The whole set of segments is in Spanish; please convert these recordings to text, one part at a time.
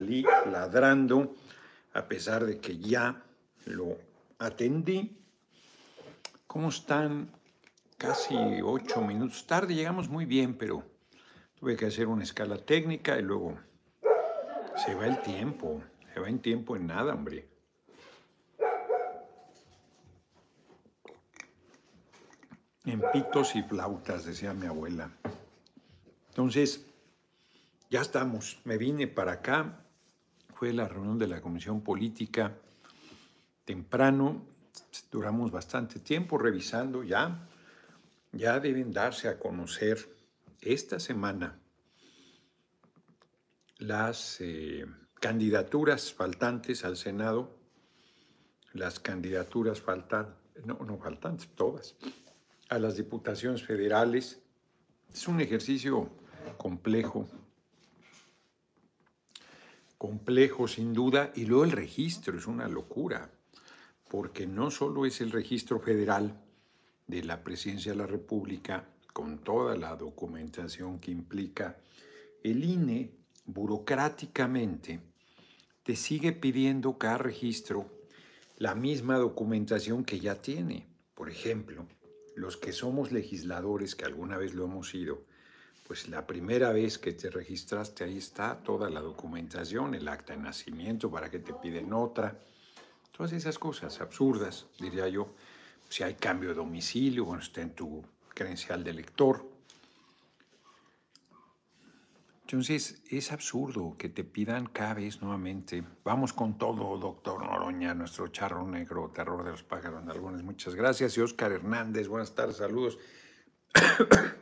ladrando, a pesar de que ya lo atendí. ¿Cómo están? Casi 8 minutos tarde, llegamos muy bien, pero tuve que hacer una escala técnica y luego se va en tiempo en nada, hombre. En pitos y flautas, decía mi abuela. Entonces, ya estamos. Me vine para acá. Fue la reunión de la Comisión Política temprano. Duramos bastante tiempo revisando ya. Ya deben darse a conocer esta semana las candidaturas faltantes al Senado, las candidaturas no faltantes, todas, a las diputaciones federales. Es un ejercicio complejo sin duda, y luego el registro es una locura, porque no solo es el registro federal de la Presidencia de la República, con toda la documentación que implica, el INE burocráticamente te sigue pidiendo cada registro la misma documentación que ya tiene. Por ejemplo, los que somos legisladores, que alguna vez lo hemos sido, pues la primera vez que te registraste, ahí está toda la documentación, el acta de nacimiento, para que te piden otra, todas esas cosas absurdas, diría yo. Si hay cambio de domicilio, bueno, está en tu credencial de elector. Entonces, es absurdo que te pidan cada vez nuevamente. Vamos con todo, doctor Noroña, nuestro charro negro, terror de los pájaros algunos. Muchas gracias. Y Oscar Hernández, buenas tardes, saludos.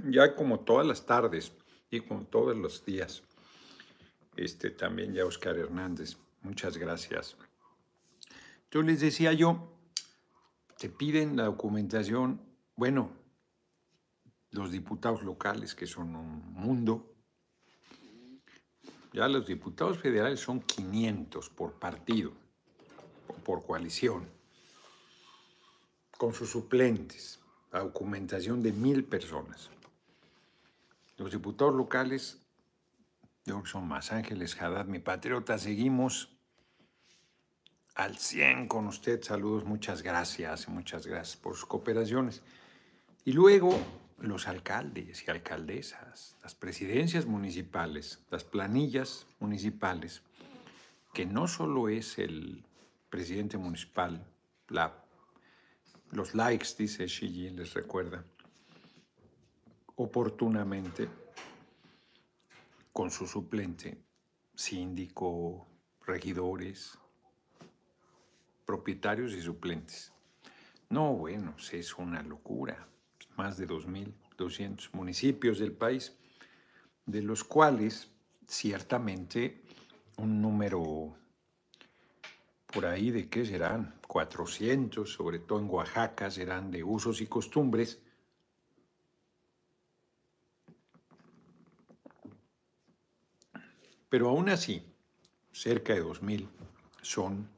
Ya como todas las tardes y como todos los días. También ya Oscar Hernández, muchas gracias. Yo les decía te piden la documentación, bueno, los diputados locales, que son un mundo. Ya los diputados federales son 500 por partido, o por coalición, con sus suplentes, la documentación de 1000 personas. Los diputados locales, yo creo que son más. Ángeles Haddad, mi patriota, seguimos al 100 con usted. Saludos, muchas gracias por sus cooperaciones. Y luego los alcaldes y alcaldesas, las presidencias municipales, las planillas municipales, que no solo es el presidente municipal, los likes, dice Xi, les recuerda, oportunamente, con su suplente, síndico, regidores, propietarios y suplentes. No, bueno, es una locura. Más de 2.200 municipios del país, de los cuales ciertamente un número por ahí de qué serán, 400, sobre todo en Oaxaca, serán de usos y costumbres. Pero aún así, cerca de 2.000 son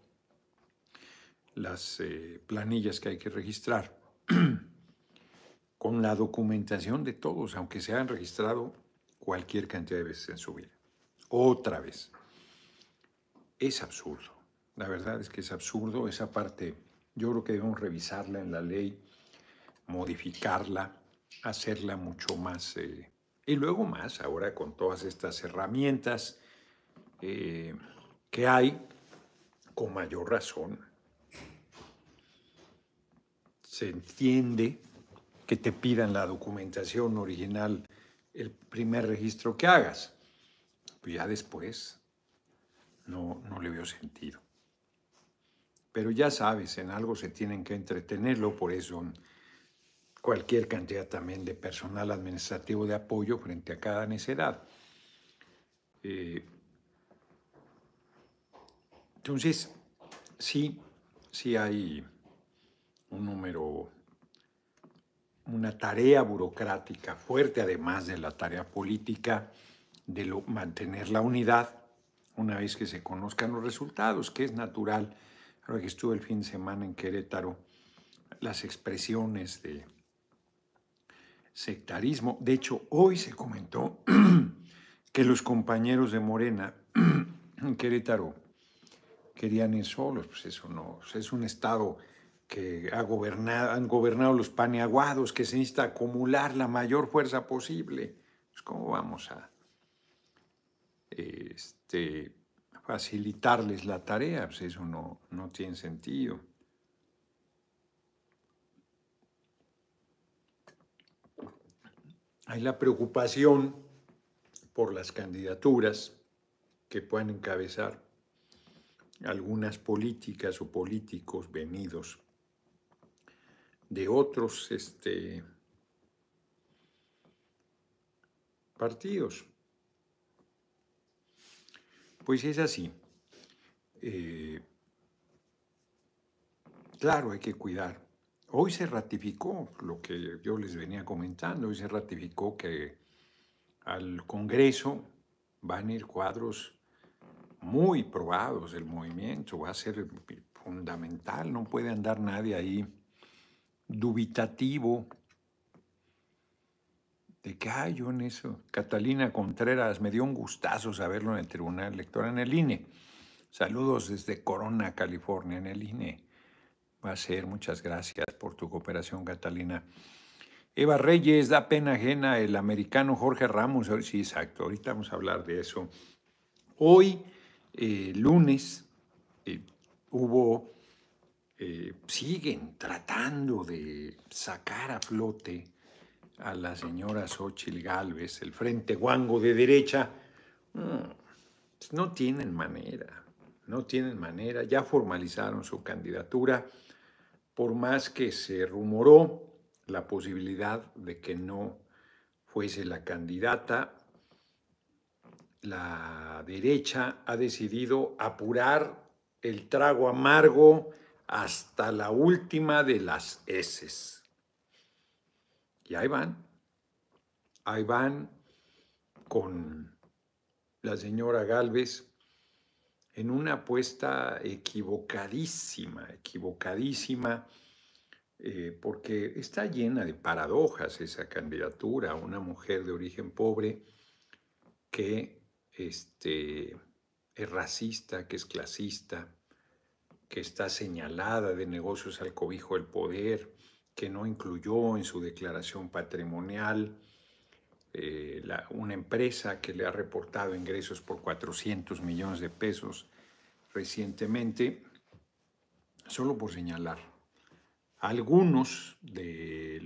las planillas que hay que registrar, con la documentación de todos, aunque se hayan registrado cualquier cantidad de veces en su vida. Otra vez. Es absurdo. La verdad es que es absurdo. Esa parte yo creo que debemos revisarla en la ley, modificarla, hacerla mucho más, y luego más ahora con todas estas herramientas que hay, con mayor razón. Se entiende que te pidan la documentación original el primer registro que hagas. Pues ya después no le veo sentido. Pero ya sabes, en algo se tienen que entretenerlo, por eso cualquier cantidad también de personal administrativo de apoyo frente a cada necedad. Entonces, sí hay un número, una tarea burocrática fuerte, además de la tarea política de mantener la unidad una vez que se conozcan los resultados, que es natural. Ahora que estuve el fin de semana en Querétaro, las expresiones de sectarismo. De hecho, hoy se comentó que los compañeros de Morena en Querétaro querían ir solos, pues eso no, es un estado que han gobernado los paneaguados, que se necesita acumular la mayor fuerza posible. Pues ¿cómo vamos a facilitarles la tarea? Pues eso no tiene sentido. Hay la preocupación por las candidaturas que puedan encabezar algunas políticas o políticos venidos de otros partidos. Pues es así. Claro, hay que cuidar. Hoy se ratificó lo que yo les venía comentando, hoy se ratificó que al Congreso van a ir cuadros muy probados del movimiento, va a ser fundamental, no puede andar nadie ahí dubitativo de que, yo en eso, Catalina Contreras, me dio un gustazo saberlo en el Tribunal Electoral, en el INE. Saludos desde Corona, California, en el INE. Va a ser, muchas gracias por tu cooperación, Catalina. Eva Reyes, da pena ajena el americano Jorge Ramos. Sí, exacto, ahorita vamos a hablar de eso. Hoy, lunes, siguen tratando de sacar a flote a la señora Xóchitl Gálvez, el Frente Guango de derecha. No tienen manera, ya formalizaron su candidatura, por más que se rumoró la posibilidad de que no fuese la candidata, la derecha ha decidido apurar el trago amargo hasta la última de las heces. Y ahí van con la señora Gálvez en una apuesta equivocadísima, porque está llena de paradojas esa candidatura. Una mujer de origen pobre que es racista, que es clasista, que está señalada de negocios al cobijo del poder, que no incluyó en su declaración patrimonial una empresa que le ha reportado ingresos por 400 millones de pesos recientemente, solo por señalar algunos de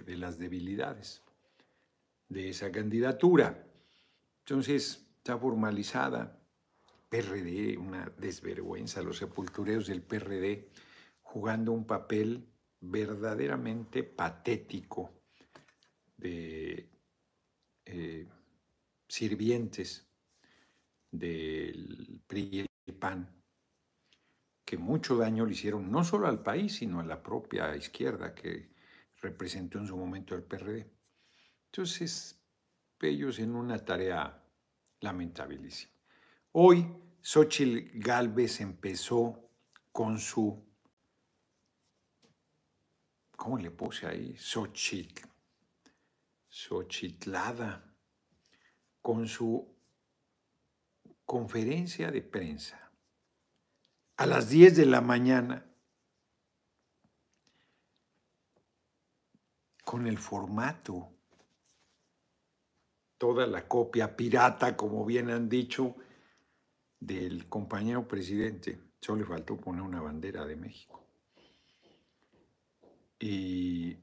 las debilidades de esa candidatura. Entonces, está formalizada. PRD, una desvergüenza, los sepultureros del PRD jugando un papel verdaderamente patético de sirvientes del PRI y el PAN, que mucho daño le hicieron no solo al país, sino a la propia izquierda que representó en su momento el PRD. Entonces, ellos en una tarea lamentabilísima. Hoy, Xóchitl Gálvez empezó con su, ¿cómo le puse ahí? Xochitlada, con su conferencia de prensa a las 10 de la mañana, con el formato, toda la copia pirata, como bien han dicho, del compañero presidente. Solo le faltó poner una bandera de México. Y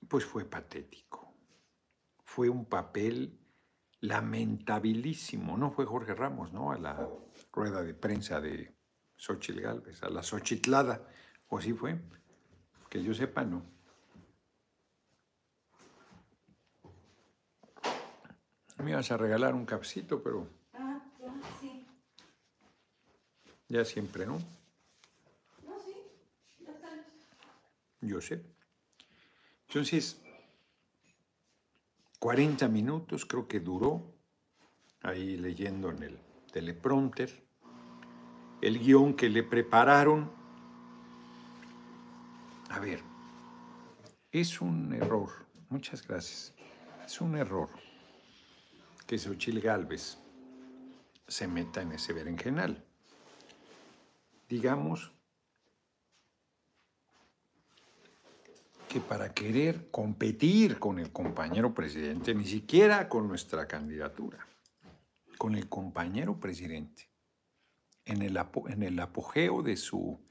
pues fue patético. Fue un papel lamentabilísimo. No fue Jorge Ramos, ¿no? A la rueda de prensa de Xóchitl Gálvez, a la Xochitlada, o así fue. Que yo sepa, no. Me ibas a regalar un cafecito, pero sí. Ya siempre, ¿no? No, sí, ya está. Yo sé. Entonces, 40 minutos creo que duró, ahí leyendo en el teleprompter, el guión que le prepararon. A ver, es un error, muchas gracias, es un error que Xóchitl Gálvez se meta en ese berenjenal. Digamos que para querer competir con el compañero presidente, ni siquiera con nuestra candidatura, con el compañero presidente, en el apogeo de su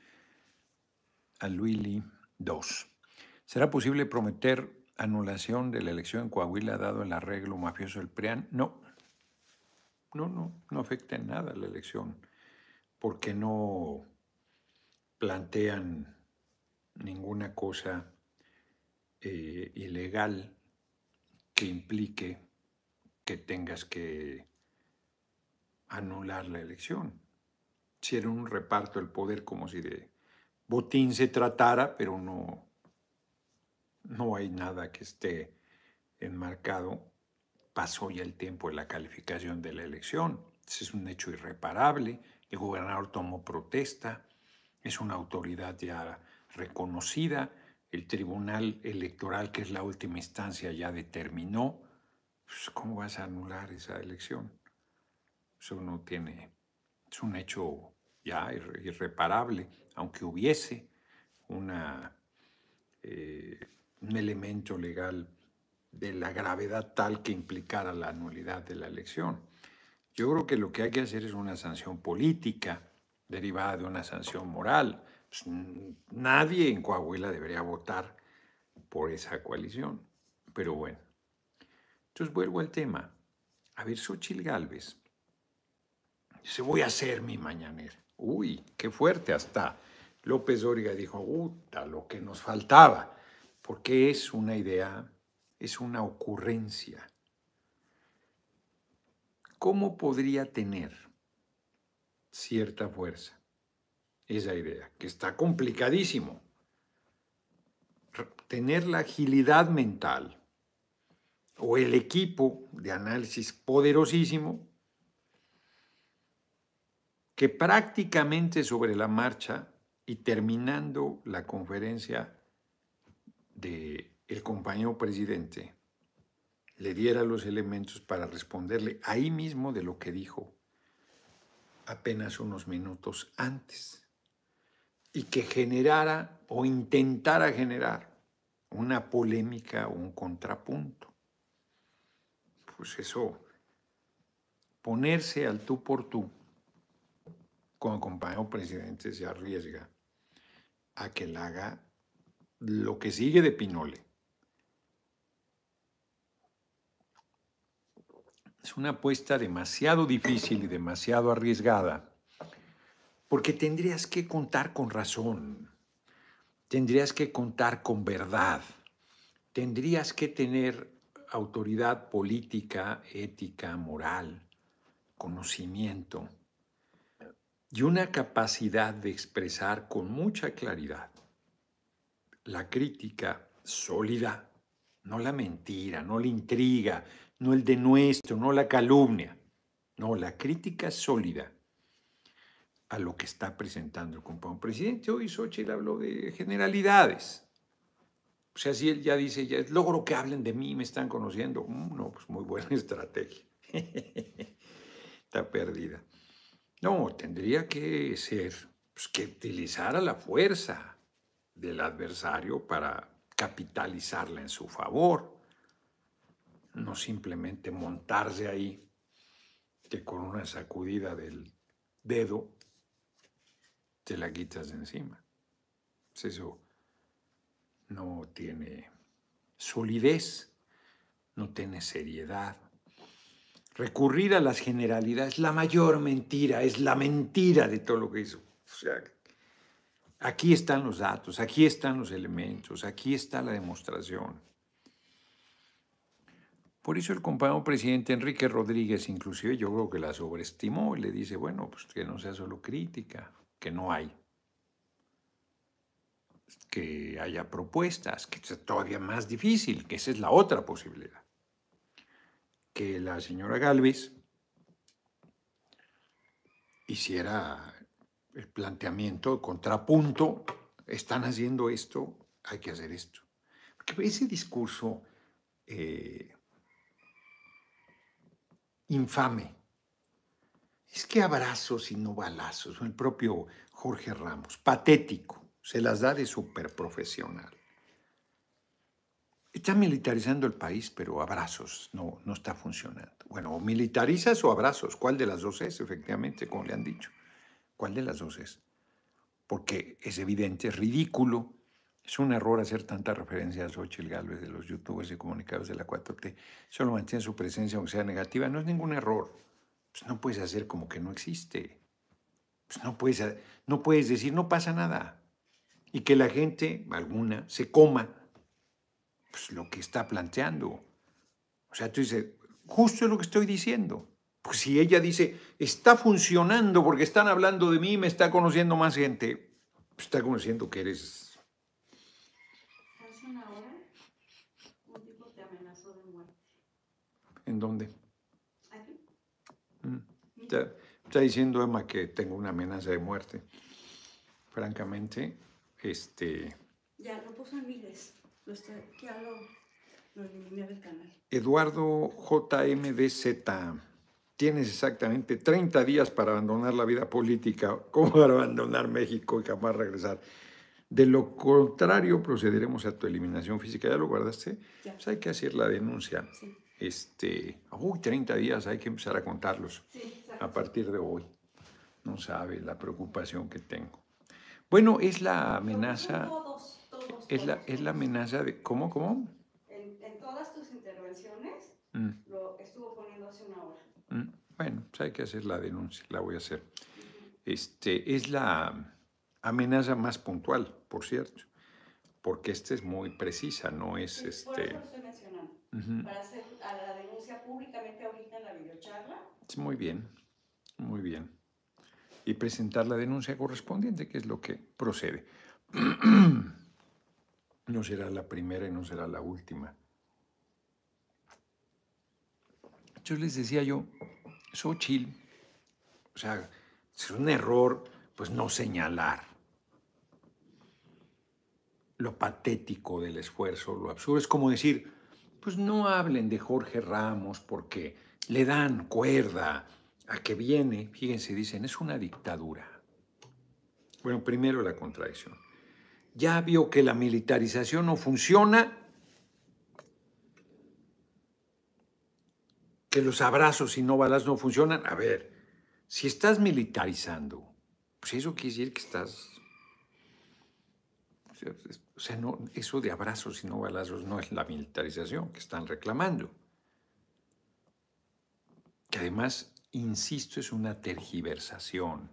Aluili II, ¿será posible prometer anulación de la elección en Coahuila dado el arreglo mafioso del PRIAN? No, no afecta en nada la elección, porque no plantean ninguna cosa ilegal que implique que tengas que anular la elección. Si era un reparto del poder como si de botín se tratara, pero no hay nada que esté enmarcado. Pasó ya el tiempo de la calificación de la elección. Ese es un hecho irreparable. El gobernador tomó protesta. Es una autoridad ya reconocida. El Tribunal Electoral, que es la última instancia, ya determinó. Pues, ¿cómo vas a anular esa elección? Eso no tiene... Es un hecho ya irreparable, aunque hubiese un elemento legal de la gravedad tal que implicara la nulidad de la elección. Yo creo que lo que hay que hacer es una sanción política derivada de una sanción moral. Pues, nadie en Coahuila debería votar por esa coalición, pero bueno. Entonces vuelvo al tema. A ver, Xóchitl Gálvez dice, voy a hacer mi mañanera. Uy, qué fuerte, hasta López Dóriga dijo, lo que nos faltaba, porque es una idea, es una ocurrencia. ¿Cómo podría tener cierta fuerza esa idea? Que está complicadísimo. Tener la agilidad mental o el equipo de análisis poderosísimo que prácticamente sobre la marcha y terminando la conferencia del compañero presidente, le diera los elementos para responderle ahí mismo de lo que dijo apenas unos minutos antes, y que generara o intentara generar una polémica o un contrapunto. Pues eso, ponerse al tú por tú con el compañero presidente se arriesga a que le haga lo que sigue de Pinole. Es una apuesta demasiado difícil y demasiado arriesgada, porque tendrías que contar con razón, tendrías que contar con verdad, tendrías que tener autoridad política, ética, moral, conocimiento y una capacidad de expresar con mucha claridad la crítica sólida, no la mentira, no la intriga, no el denuesto, no la calumnia, no, la crítica sólida a lo que está presentando el compañero presidente. Hoy Xóchitl habló de generalidades. O sea, si él ya dice, ya logro que hablen de mí, me están conociendo. No, pues muy buena estrategia. Está perdida. No, tendría que ser, pues, que utilizara la fuerza del adversario para capitalizarla en su favor. No simplemente montarse ahí, que con una sacudida del dedo te la quitas de encima. Pues eso no tiene solidez, no tiene seriedad. Recurrir a las generalidades es la mayor mentira, es la mentira de todo lo que hizo. O sea, aquí están los datos, aquí están los elementos, aquí está la demostración. Por eso el compañero presidente Enrique Rodríguez, inclusive, yo creo que la sobreestimó y le dice, bueno, pues que no sea solo crítica, que no hay, que haya propuestas, que es todavía más difícil, que esa es la otra posibilidad. Que la señora Gálvez hiciera el planteamiento, el contrapunto, están haciendo esto, hay que hacer esto. Porque ese discurso infame, es que abrazos y no balazos. El propio Jorge Ramos, patético, se las da de súper profesional. Está militarizando el país, pero abrazos no está funcionando. Bueno, o militarizas o abrazos. ¿Cuál de las dos es, efectivamente, como le han dicho? ¿Cuál de las dos es? Porque es evidente, es ridículo. Es un error hacer tanta referencia a Xochitl Gálvez de los youtubers y comunicados de la 4T. Solo mantiene su presencia, aunque sea negativa. No es ningún error. Pues no puedes hacer como que no existe. Pues no puedes decir no pasa nada. Y que la gente, alguna, se coma pues, lo que está planteando. O sea, tú dices, justo es lo que estoy diciendo. Pues si ella dice, está funcionando porque están hablando de mí, me está conociendo más gente, pues está conociendo que eres... Hace una hora, un tipo te amenazó de muerte. ¿En dónde? ¿Aquí? Está diciendo Emma que tengo una amenaza de muerte. Francamente, Ya lo puso en miles. Ya lo eliminé del canal. Eduardo JMDZ, tienes exactamente 30 días para abandonar la vida política, como para abandonar México y jamás regresar. De lo contrario, procederemos a tu eliminación física. ¿Ya lo guardaste? Ya. Pues hay que hacer la denuncia. Sí. 30 días, hay que empezar a contarlos. Sí, exacto. A partir de hoy. No sabe la preocupación que tengo. Bueno, es la amenaza... Todos. Es la amenaza de... ¿Cómo? En todas tus intervenciones lo estuvo poniendo hace una hora. Bueno, pues hay que hacer la denuncia, la voy a hacer. Es la amenaza más puntual, por cierto, porque esta es muy precisa, no es... Sí, por eso lo estoy mencionando. Para hacer a la denuncia públicamente ahorita en la videocharla. Muy bien, muy bien. Y presentar la denuncia correspondiente, que es lo que procede. No será la primera y no será la última. Yo les decía Xochitl, o sea, es un error, pues no señalar lo patético del esfuerzo, lo absurdo. Es como decir, pues no hablen de Jorge Ramos porque le dan cuerda a que viene. Fíjense, dicen, es una dictadura. Bueno, primero la contradicción. Ya vio que la militarización no funciona, que los abrazos y no balas no funcionan. A ver, si estás militarizando, pues eso quiere decir que estás... O sea, no, eso de abrazos y no balazos no es la militarización que están reclamando. Que además, insisto, es una tergiversación.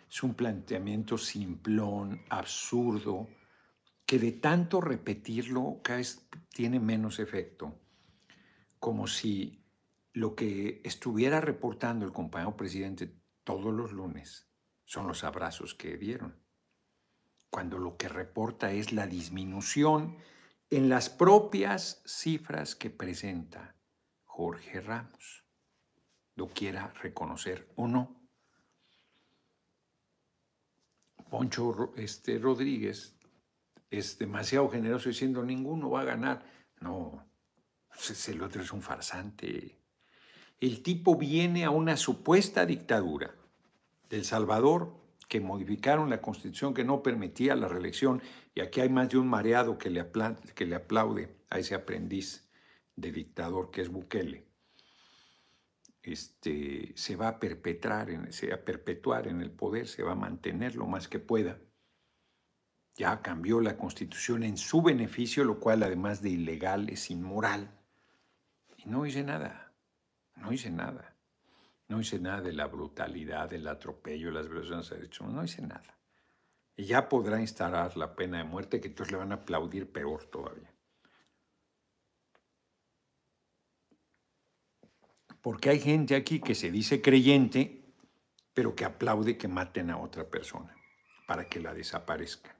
Es un planteamiento simplón, absurdo, que de tanto repetirlo cada vez tiene menos efecto. Como si lo que estuviera reportando el compañero presidente todos los lunes son los abrazos que dieron, cuando lo que reporta es la disminución en las propias cifras que presenta Jorge Ramos, lo quiera reconocer o no. Poncho Rodríguez es demasiado generoso diciendo ninguno va a ganar. No, el otro es un farsante. El tipo viene a una supuesta dictadura de El Salvador, que modificaron la Constitución que no permitía la reelección, y aquí hay más de un mareado que le aplaude a ese aprendiz de dictador que es Bukele. Se va a perpetuar en el poder, se va a mantener lo más que pueda. Ya cambió la Constitución en su beneficio, lo cual además de ilegal es inmoral. Y no hice nada, no hice nada. No hice nada de la brutalidad, del atropello, las violaciones de derechos humanos, no hice nada. Y ya podrá instalar la pena de muerte, que entonces le van a aplaudir peor todavía. Porque hay gente aquí que se dice creyente, pero que aplaude que maten a otra persona para que la desaparezca.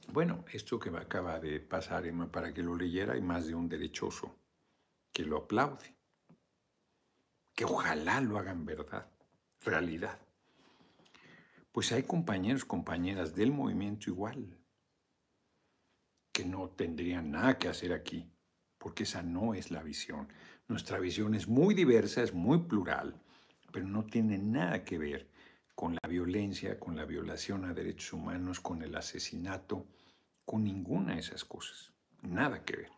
Bueno, esto que me acaba de pasar, Emma, para que lo leyera, hay más de un derechoso que lo aplaude. Que ojalá lo hagan realidad. Pues hay compañeros, compañeras del movimiento igual, que no tendrían nada que hacer aquí, porque esa no es la visión. Nuestra visión es muy diversa, es muy plural, pero no tiene nada que ver con la violencia, con la violación a derechos humanos, con el asesinato, con ninguna de esas cosas. Nada que ver.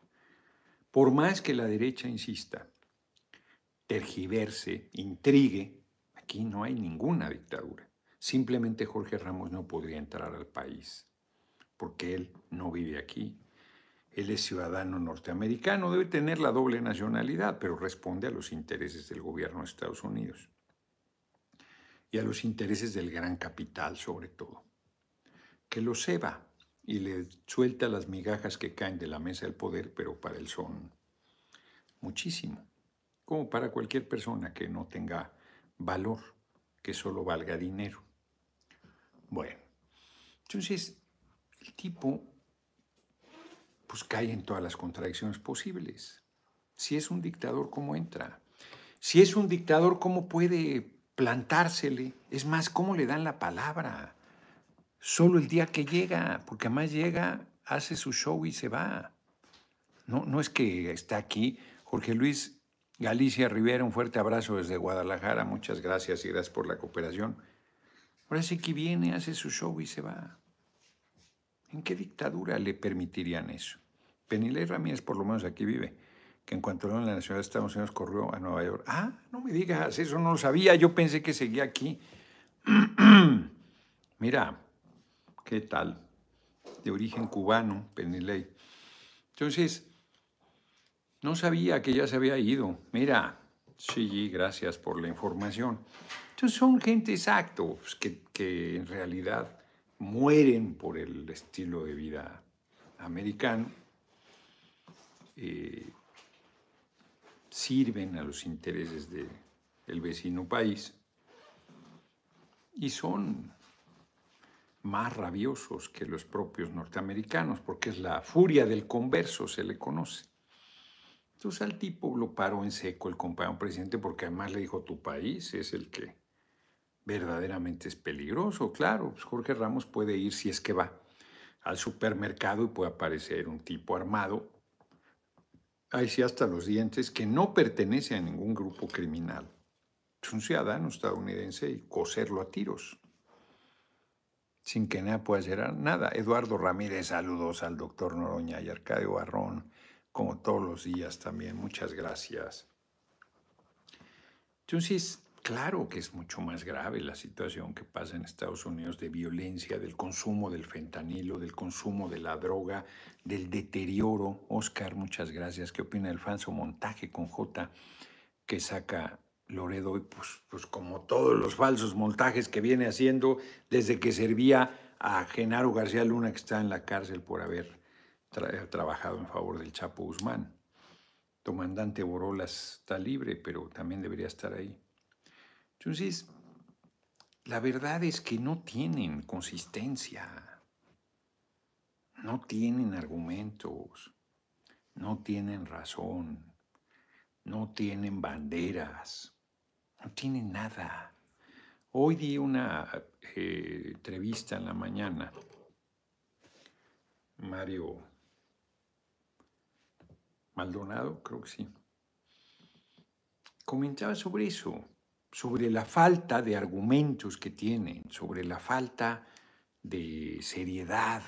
Por más que la derecha insista, tergiverse, intrigue, aquí no hay ninguna dictadura. Simplemente Jorge Ramos no podría entrar al país porque él no vive aquí. Él es ciudadano norteamericano, debe tener la doble nacionalidad, pero responde a los intereses del gobierno de Estados Unidos y a los intereses del gran capital sobre todo, que lo ceba y le suelta las migajas que caen de la mesa del poder, pero para él son muchísimo, como para cualquier persona que no tenga valor, que solo valga dinero. Bueno, entonces el tipo pues cae en todas las contradicciones posibles. Si es un dictador, ¿cómo entra? Si es un dictador, ¿cómo puede plantársele? Es más, ¿cómo le dan la palabra? Solo el día que llega, porque además llega, hace su show y se va. No es que está aquí. Jorge Luis Galicia Rivera, un fuerte abrazo desde Guadalajara. Muchas gracias y gracias por la cooperación. Ahora sí que viene, hace su show y se va. ¿En qué dictadura le permitirían eso? Penilei Ramírez, por lo menos aquí vive, que en cuanto a la nacionalidad de Estados Unidos corrió a Nueva York. Ah, no me digas, eso no lo sabía, yo pensé que seguía aquí. Mira, ¿qué tal? De origen cubano, Penilei. Entonces, no sabía que ya se había ido. Mira, sí, gracias por la información. Entonces son gente exacto, pues, que en realidad mueren por el estilo de vida americano, sirven a los intereses del vecino país y son más rabiosos que los propios norteamericanos, porque es la furia del converso, se le conoce. Entonces al tipo lo paró en seco el compañero presidente porque además le dijo, tu país es el que verdaderamente es peligroso. Claro, pues Jorge Ramos puede ir si es que va al supermercado y puede aparecer un tipo armado, ahí sí hasta los dientes, que no pertenece a ningún grupo criminal. Es un ciudadano estadounidense y coserlo a tiros, sin que nada pueda hacer nada. Eduardo Ramírez, saludos al doctor Noroña y Arcadio Barrón, como todos los días también. Muchas gracias. Entonces, claro que es mucho más grave la situación que pasa en Estados Unidos de violencia, del consumo del fentanilo, del consumo de la droga, del deterioro. Oscar, muchas gracias. ¿Qué opina del falso montaje con J que saca Loredo? Y pues como todos los falsos montajes que viene haciendo desde que servía a Genaro García Luna, que está en la cárcel por haber trabajado en favor del Chapo Guzmán. Comandante Borolas está libre, pero también debería estar ahí. Entonces, la verdad es que no tienen consistencia, no tienen argumentos, no tienen razón, no tienen banderas, no tienen nada. Hoy di una entrevista en la mañana. Mario Maldonado, creo que sí, comentaba sobre eso, sobre la falta de argumentos que tienen, sobre la falta de seriedad.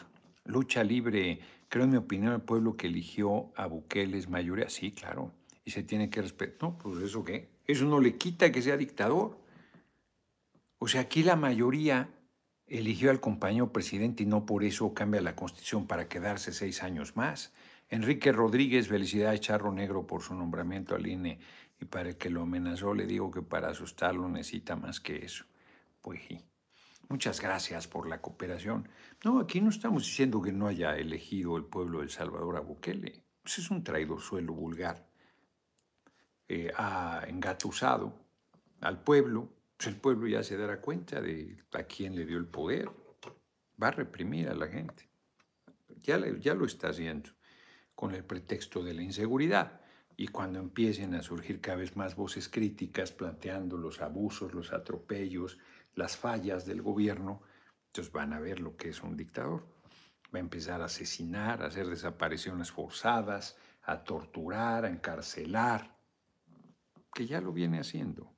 Lucha libre, creo en mi opinión, el pueblo que eligió a Bukele es mayoría. Sí, claro, y se tiene que respetar. No, pues ¿eso qué? Eso no le quita que sea dictador. O sea, aquí la mayoría eligió al compañero presidente y no por eso cambia la Constitución para quedarse 6 años más. Enrique Rodríguez, felicidades, Charro Negro, por su nombramiento al INE, y para el que lo amenazó le digo que para asustarlo necesita más que eso. Pues sí. Muchas gracias por la cooperación. No, aquí no estamos diciendo que no haya elegido el pueblo de El Salvador a Bukele. Pues es un traidorzuelo vulgar. Ha engatusado al pueblo. Pues el pueblo ya se dará cuenta de a quién le dio el poder. Va a reprimir a la gente. Ya lo está haciendo con el pretexto de la inseguridad. Y cuando empiecen a surgir cada vez más voces críticas planteando los abusos, los atropellos, las fallas del gobierno, entonces van a ver lo que es un dictador. Va a empezar a asesinar, a hacer desapariciones forzadas, a torturar, a encarcelar, que ya lo viene haciendo.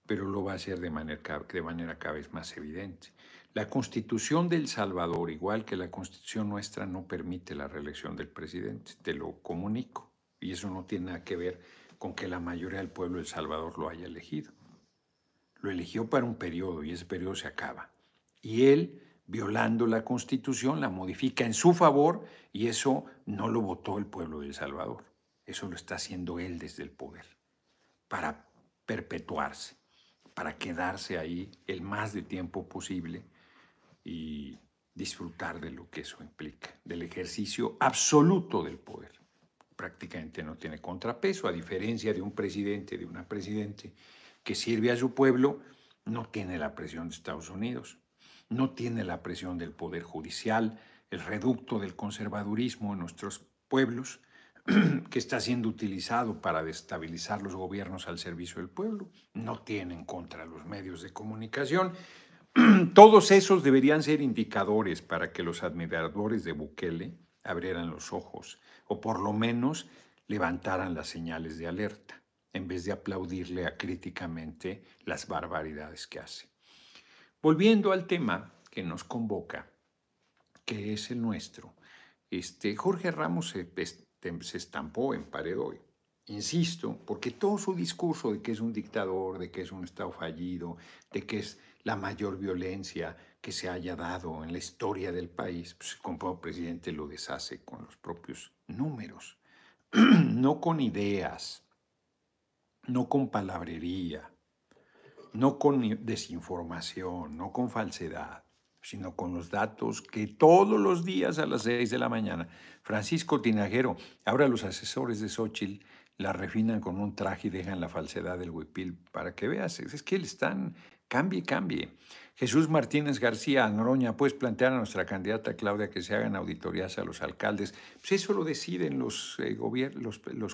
pero lo va a hacer de manera cada vez más evidente. La Constitución de El Salvador, igual que la Constitución nuestra, no permite la reelección del presidente, te lo comunico. Y eso no tiene nada que ver con que la mayoría del pueblo de El Salvador lo haya elegido. Lo eligió para un periodo y ese periodo se acaba. Y él, violando la Constitución, la modifica en su favor y eso no lo votó el pueblo de El Salvador. Eso lo está haciendo él desde el poder para perpetuarse, para quedarse ahí el más de tiempo posible y disfrutar de lo que eso implica, del ejercicio absoluto del poder. Prácticamente no tiene contrapeso, a diferencia de un presidente, de una presidente que sirve a su pueblo, no tiene la presión de Estados Unidos, no tiene la presión del poder judicial, el reducto del conservadurismo en nuestros pueblos, que está siendo utilizado para destabilizar los gobiernos al servicio del pueblo, no tiene en contra los medios de comunicación. Todos esos deberían ser indicadores para que los admiradores de Bukele abrieran los ojos o por lo menos levantaran las señales de alerta en vez de aplaudirle críticamente las barbaridades que hace. Volviendo al tema que nos convoca, que es el nuestro, Jorge Ramos se estampó en pared hoy. Insisto, porque todo su discurso de que es un dictador, de que es un Estado fallido, de que es la mayor violencia que se haya dado en la historia del país, pues el compadre presidente lo deshace con los propios números, no con ideas, no con palabrería, no con desinformación, no con falsedad, sino con los datos que todos los días a las 6 de la mañana, Francisco Tinajero, ahora los asesores de Xóchitl la refinan con un traje y dejan la falsedad del huipil para que veas, es que le están, cambie. Jesús Martínez García Noroña, ¿puedes plantear a nuestra candidata Claudia que se hagan auditorías a los alcaldes? Pues eso lo deciden los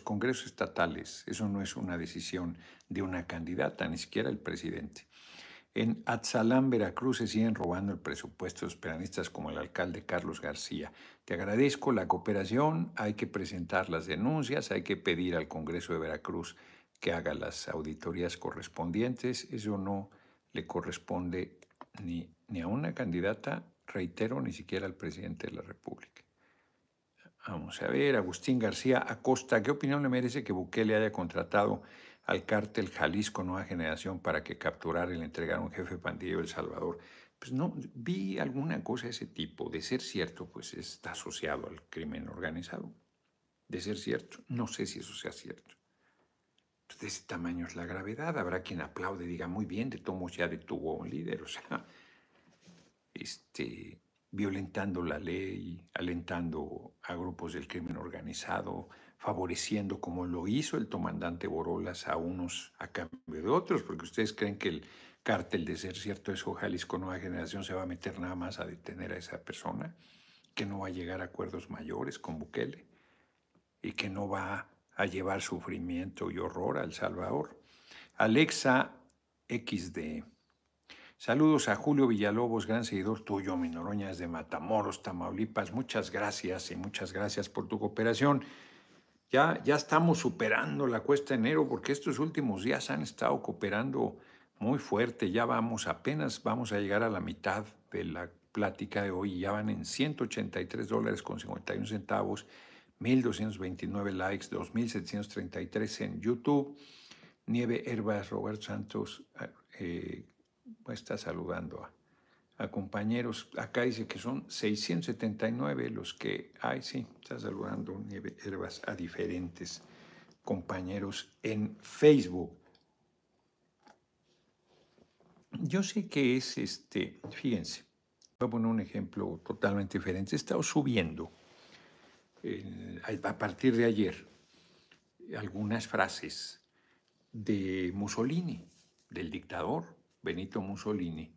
congresos estatales, eso no es una decisión de una candidata, ni siquiera el presidente. En Atzalán, Veracruz, se siguen robando el presupuesto de los peronistas como el alcalde Carlos García. Te agradezco la cooperación, hay que presentar las denuncias, hay que pedir al Congreso de Veracruz que haga las auditorías correspondientes. Eso no le corresponde ni a una candidata, reitero, ni siquiera al presidente de la República. Vamos a ver, Agustín García Acosta, ¿qué opinión le merece que Bukele haya contratado al cártel Jalisco Nueva Generación para que capturara y le entregara un jefe pandillero de El Salvador? Pues no, vi alguna cosa de ese tipo. De ser cierto, pues está asociado al crimen organizado. De ser cierto, no sé si eso sea cierto. Pues de ese tamaño es la gravedad. Habrá quien aplaude y diga, muy bien, de todos modos ya detuvo a un líder. O sea, violentando la ley, alentando a grupos del crimen organizado, favoreciendo, como lo hizo el comandante Borolas, a unos a cambio de otros, porque ustedes creen que el cártel, de ser cierto eso, Jalisco Nueva Generación, se va a meter nada más a detener a esa persona, que no va a llegar a acuerdos mayores con Bukele y que no va a llevar sufrimiento y horror a El Salvador. Alexa XD. Saludos a Julio Villalobos, gran seguidor tuyo, mi Noroña es de Matamoros, Tamaulipas. Muchas gracias y muchas gracias por tu cooperación. Ya estamos superando la cuesta de enero porque estos últimos días han estado cooperando muy fuerte. Ya apenas vamos a llegar a la mitad de la plática de hoy. Ya van en $183.51, 1,229 likes, 2,733 en YouTube. Nieve Herbas, Roberto Santos, está saludando a compañeros. Acá dice que son 679 los que hay. Sí, está saludando Nieve Herbas a diferentes compañeros en Facebook. Yo sé que es fíjense, voy a poner un ejemplo totalmente diferente. He estado subiendo a partir de ayer algunas frases de Mussolini, del dictador Benito Mussolini,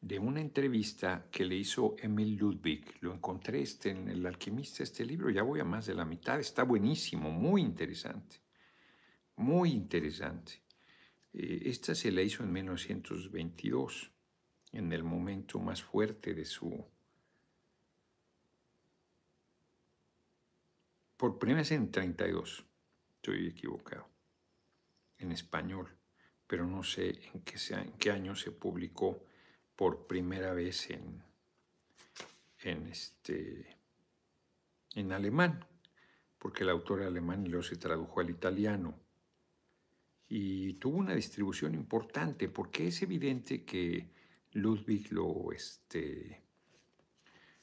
de una entrevista que le hizo Emil Ludwig. Lo encontré en El Alquimista, este libro, ya voy a más de la mitad, está buenísimo, muy interesante, muy interesante. Esta se la hizo en 1922, en el momento más fuerte de su... Por primera vez en 32, estoy equivocado, en español. pero no sé en qué año se publicó por primera vez en alemán, porque el autor era alemán y luego se tradujo al italiano. Y tuvo una distribución importante, porque es evidente que Ludwig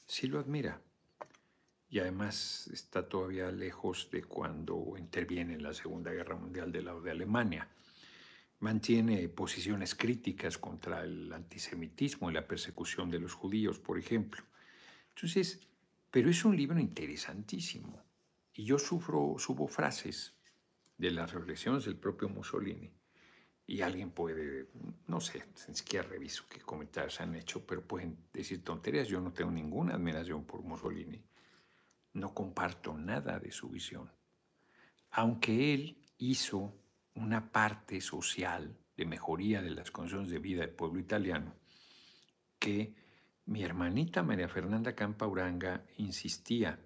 sí lo admira. Y además está todavía lejos de cuando interviene en la Segunda Guerra Mundial del lado de Alemania. Mantiene posiciones críticas contra el antisemitismo y la persecución de los judíos, por ejemplo. Entonces, pero es un libro interesantísimo. Y yo subo frases de las reflexiones del propio Mussolini. Y alguien puede, no sé, ni siquiera reviso qué comentarios han hecho, pero pueden decir tonterías. Yo no tengo ninguna admiración por Mussolini. No comparto nada de su visión. Aunque él hizo una parte social de mejoría de las condiciones de vida del pueblo italiano, que mi hermanita María Fernanda Campa Uranga insistía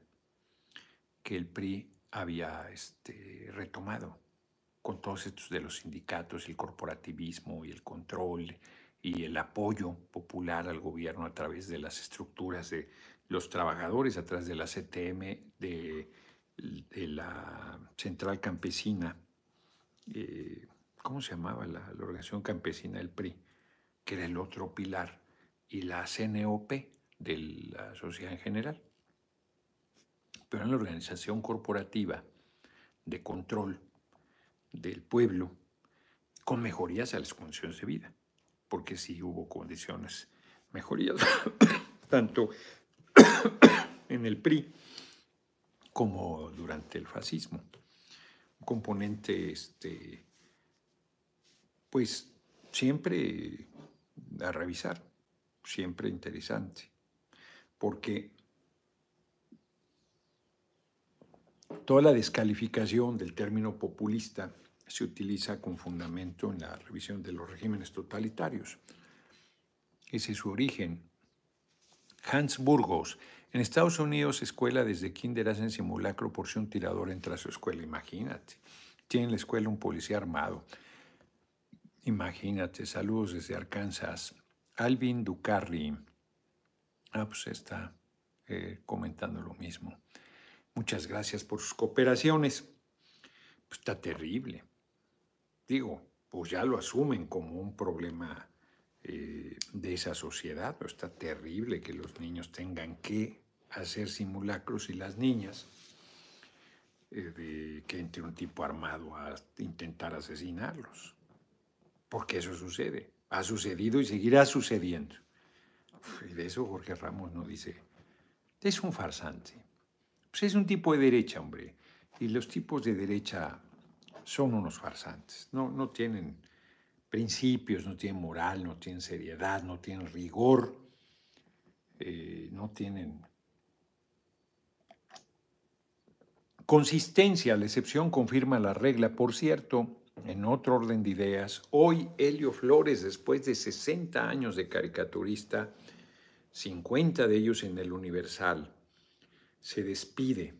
que el PRI había retomado con todos estos de los sindicatos, el corporativismo y el control y el apoyo popular al gobierno a través de las estructuras de los trabajadores, a través de la CTM, de la Central Campesina, ¿cómo se llamaba la organización campesina del PRI? Que era el otro pilar, y la CNOP de la sociedad en general. Pero en la organización corporativa de control del pueblo, con mejorías a las condiciones de vida, porque sí hubo condiciones, mejorías, tanto en el PRI como durante el fascismo. Un componente, pues, siempre a revisar, siempre interesante, porque toda la descalificación del término populista se utiliza con fundamento en la revisión de los regímenes totalitarios. Ese es su origen. Hans Burgos. En Estados Unidos, escuela desde kinder hacen simulacro por si un tirador entra a su escuela. Imagínate. Tiene en la escuela un policía armado. Imagínate. Saludos desde Arkansas. Alvin Ducarri. Pues está comentando lo mismo. Muchas gracias por sus cooperaciones. Pues está terrible. Digo, pues ya lo asumen como un problema de esa sociedad. Pero está terrible que los niños tengan que hacer simulacros y las niñas de que entre un tipo armado a intentar asesinarlos. Porque eso sucede. Ha sucedido y seguirá sucediendo. Y de eso Jorge Ramos no dice. Es un farsante. Pues es un tipo de derecha, hombre. Y los tipos de derecha son unos farsantes. No tienen principios, no tienen moral, no tienen seriedad, no tienen rigor, no tienen consistencia. La excepción confirma la regla. Por cierto, en otro orden de ideas, hoy Helio Flores, después de 60 años de caricaturista, 50 de ellos en el Universal, se despide.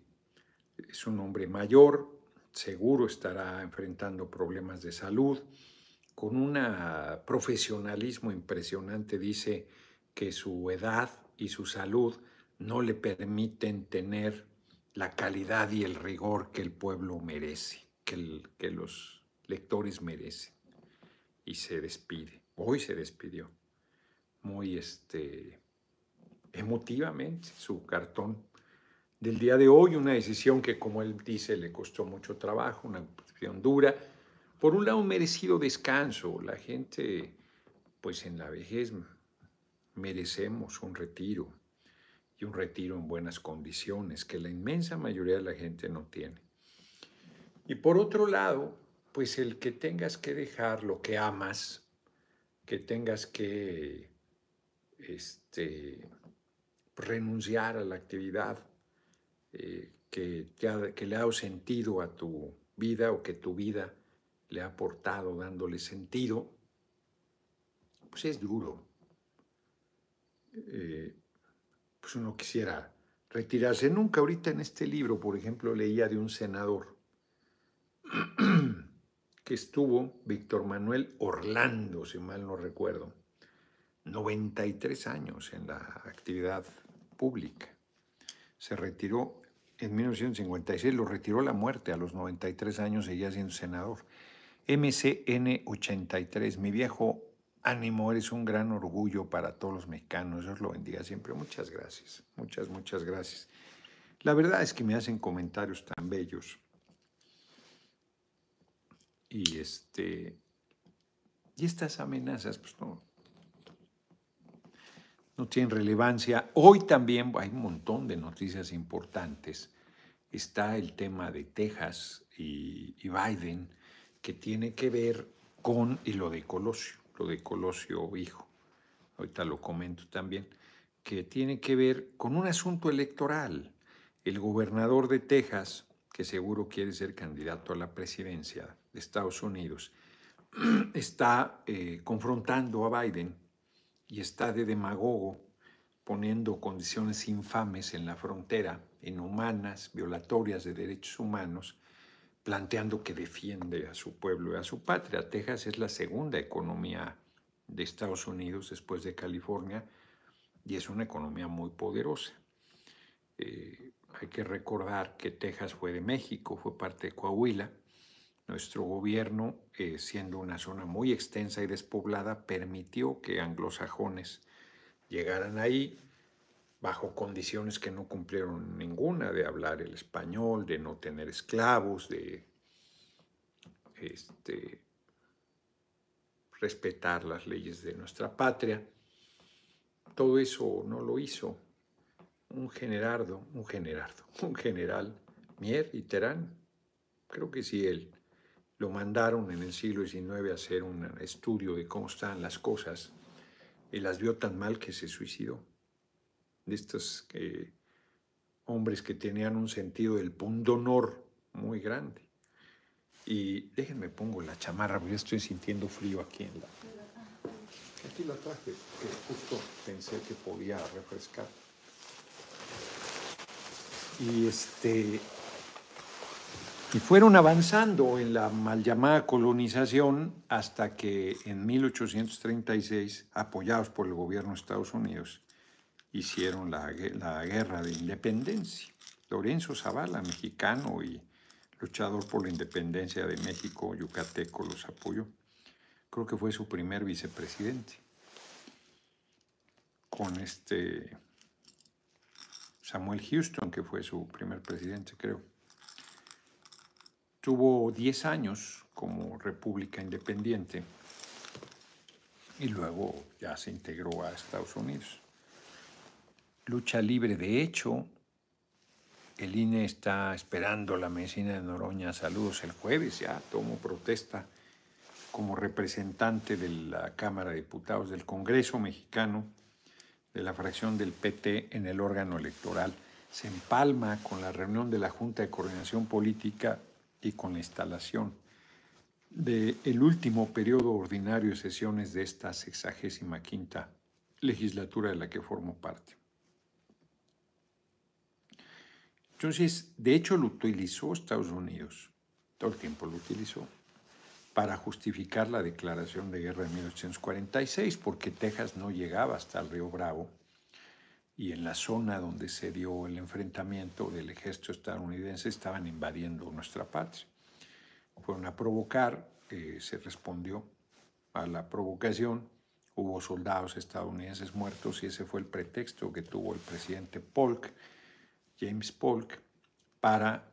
Es un hombre mayor, seguro estará enfrentando problemas de salud, con un profesionalismo impresionante. Dice que su edad y su salud no le permiten tener la calidad y el rigor que el pueblo merece, que los lectores merecen. Y se despide. Hoy se despidió. Muy emotivamente, su cartón del día de hoy, una decisión que, como él dice, le costó mucho trabajo, una decisión dura. Por un lado, un merecido descanso. La gente, pues en la vejez, merecemos un retiro, y un retiro en buenas condiciones, que la inmensa mayoría de la gente no tiene. Y por otro lado, pues el que tengas que dejar lo que amas, que tengas que renunciar a la actividad que le ha dado sentido a tu vida, o que tu vida le ha aportado dándole sentido, pues es duro. Pues uno quisiera retirarse. Nunca ahorita en este libro, por ejemplo, leía de un senador que estuvo Víctor Manuel Orlando, si mal no recuerdo, 93 años en la actividad pública. Se retiró en 1956, lo retiró la muerte, a los 93 años seguía siendo senador. MCN 83, mi viejo ánimo, eres un gran orgullo para todos los mexicanos, Dios lo bendiga siempre. Muchas gracias, muchas gracias. La verdad es que me hacen comentarios tan bellos. Y estas amenazas, pues no tienen relevancia. Hoy también hay un montón de noticias importantes. Está el tema de Texas y Biden, que tiene que ver con, y lo de Colosio hijo, ahorita lo comento también, que tiene que ver con un asunto electoral. El gobernador de Texas, que seguro quiere ser candidato a la presidencia de Estados Unidos, está confrontando a Biden y está de demagogo poniendo condiciones infames en la frontera, inhumanas, violatorias de derechos humanos, planteando que defiende a su pueblo y a su patria. Texas es la segunda economía de Estados Unidos después de California y es una economía muy poderosa. Hay que recordar que Texas fue de México, fue parte de Coahuila. Nuestro gobierno, siendo una zona muy extensa y despoblada, permitió que anglosajones llegaran ahí bajo condiciones que no cumplieron ninguna, de hablar el español, de no tener esclavos, de respetar las leyes de nuestra patria. Todo eso no lo hizo un general, Mier y Terán. Creo que sí, él. Lo mandaron en el siglo XIX a hacer un estudio de cómo estaban las cosas y las vio tan mal que se suicidó. De estos hombres que tenían un sentido del pundonor muy grande. Y déjenme pongo la chamarra, porque estoy sintiendo frío aquí en la... Aquí la traje, que justo pensé que podía refrescar. Y fueron avanzando en la mal llamada colonización hasta que en 1836, apoyados por el gobierno de Estados Unidos, hicieron la guerra de independencia. Lorenzo Zavala, mexicano y luchador por la independencia de México, yucateco, los apoyó. Creo que fue su primer vicepresidente. Con Samuel Houston, que fue su primer presidente, creo. Tuvo 10 años como república independiente y luego ya se integró a Estados Unidos. Lucha libre, de hecho, el INE está esperando la medicina de Noroña. Saludos el jueves, ya tomo protesta como representante de la Cámara de Diputados del Congreso mexicano, de la fracción del PT en el órgano electoral. Se empalma con la reunión de la Junta de Coordinación Política y con la instalación del último periodo ordinario de sesiones de esta 65ª legislatura de la que formo parte. Entonces, de hecho, lo utilizó Estados Unidos, todo el tiempo lo utilizó, para justificar la declaración de guerra de 1846, porque Texas no llegaba hasta el río Bravo, y en la zona donde se dio el enfrentamiento del ejército estadounidense estaban invadiendo nuestra patria. Fueron a provocar, se respondió a la provocación, hubo soldados estadounidenses muertos y ese fue el pretexto que tuvo el presidente Polk, James Polk, para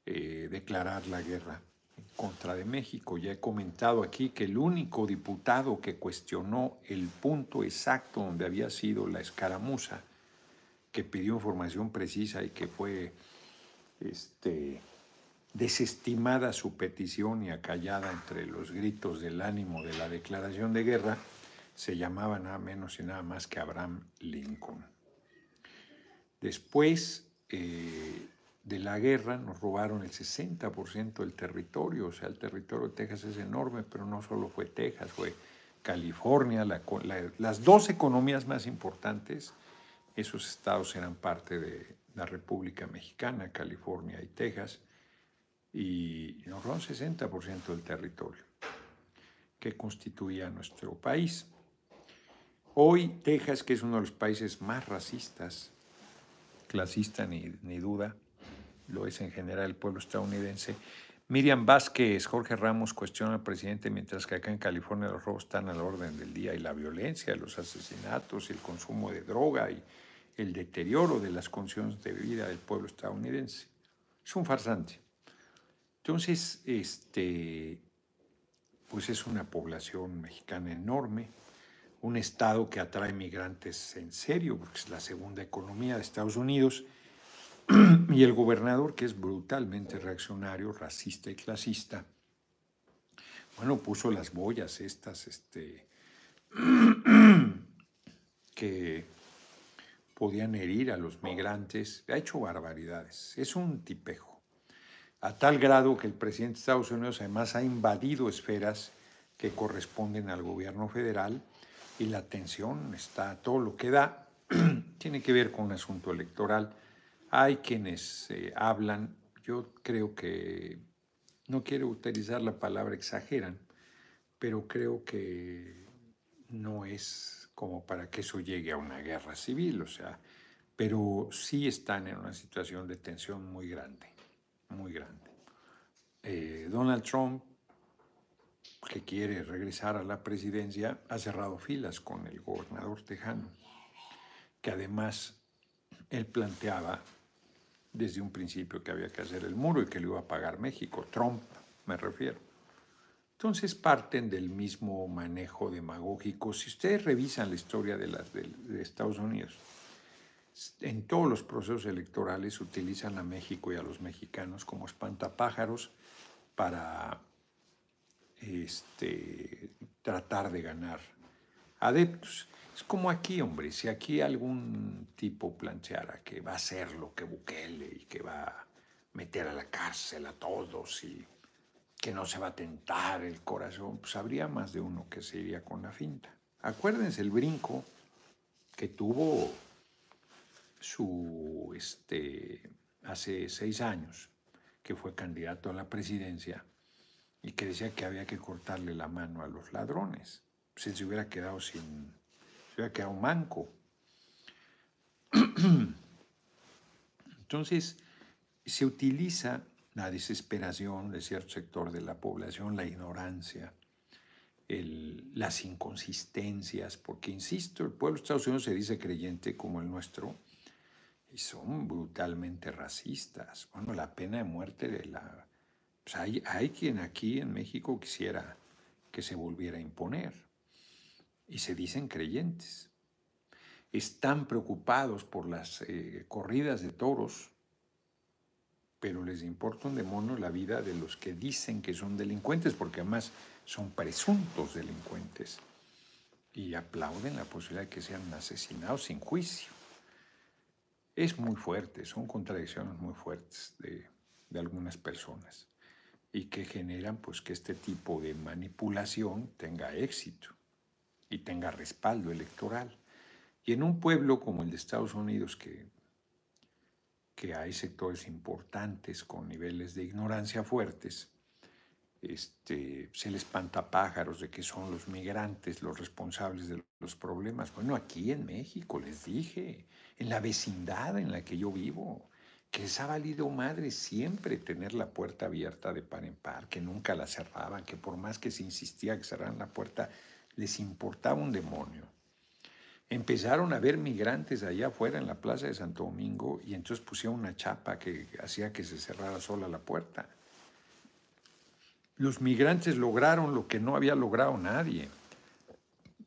declarar la guerra en contra de México. Ya he comentado aquí que el único diputado que cuestionó el punto exacto donde había sido la escaramuza, que pidió información precisa y que fue desestimada su petición y acallada entre los gritos del ánimo de la declaración de guerra, se llamaba nada menos y nada más que Abraham Lincoln. Después de la guerra nos robaron el 60% del territorio, o sea, el territorio de Texas es enorme, pero no solo fue Texas, fue California, las dos economías más importantes. Esos estados eran parte de la República Mexicana, California y Texas, y nos robó 60% del territorio que constituía nuestro país. Hoy Texas, que es uno de los países más racistas, clasista ni duda, lo es en general el pueblo estadounidense. Miriam Vázquez, Jorge Ramos cuestiona al presidente, mientras que acá en California los robos están a la orden del día y la violencia, los asesinatos, el consumo de droga y el deterioro de las condiciones de vida del pueblo estadounidense. Es un farsante. Entonces, pues es una población mexicana enorme, un estado que atrae migrantes en serio, porque es la segunda economía de Estados Unidos, y el gobernador, que es brutalmente reaccionario, racista y clasista, bueno, puso las boyas estas que podían herir a los migrantes, ha hecho barbaridades, es un tipejo, a tal grado que el presidente de Estados Unidos además ha invadido esferas que corresponden al gobierno federal y la tensión está a todo lo que da, tiene que ver con un asunto electoral. Hay quienes hablan, yo creo que, no quiero utilizar la palabra exageran, pero creo que no es como para que eso llegue a una guerra civil, o sea, pero sí están en una situación de tensión muy grande, muy grande. Donald Trump, que quiere regresar a la presidencia, ha cerrado filas con el gobernador tejano, que además él planteaba desde un principio que había que hacer el muro y que lo iba a pagar México, Trump me refiero. Entonces parten del mismo manejo demagógico. Si ustedes revisan la historia de Estados Unidos, en todos los procesos electorales utilizan a México y a los mexicanos como espantapájaros para tratar de ganar adeptos. Es como aquí, hombre, si aquí algún tipo planteara que va a hacer lo que Bukele y que va a meter a la cárcel a todos y que no se va a tentar el corazón, pues habría más de uno que se iría con la finta. Acuérdense el brinco que tuvo hace 6 años, que fue candidato a la presidencia y que decía que había que cortarle la mano a los ladrones. Pues se hubiera quedado se hubiera quedado manco. Entonces, se utiliza la desesperación de cierto sector de la población, la ignorancia, las inconsistencias, porque, insisto, el pueblo de Estados Unidos se dice creyente como el nuestro y son brutalmente racistas. Bueno, la pena de muerte pues hay quien aquí en México quisiera que se volviera a imponer y se dicen creyentes. Están preocupados por las corridas de toros, pero les importa un demonio la vida de los que dicen que son delincuentes, porque además son presuntos delincuentes, y aplauden la posibilidad de que sean asesinados sin juicio. Es muy fuerte, son contradicciones muy fuertes de algunas personas y que generan pues que este tipo de manipulación tenga éxito y tenga respaldo electoral. Y en un pueblo como el de Estados Unidos, que hay sectores importantes con niveles de ignorancia fuertes, se les espantapájaros de que son los migrantes los responsables de los problemas. Bueno, aquí en México, les dije, en la vecindad en la que yo vivo, que les ha valido madre siempre tener la puerta abierta de par en par, que nunca la cerraban, que por más que se insistía que cerraran la puerta, les importaba un demonio. Empezaron a ver migrantes allá afuera en la plaza de Santo Domingo y entonces pusieron una chapa que hacía que se cerrara sola la puerta. Los migrantes lograron lo que no había logrado nadie,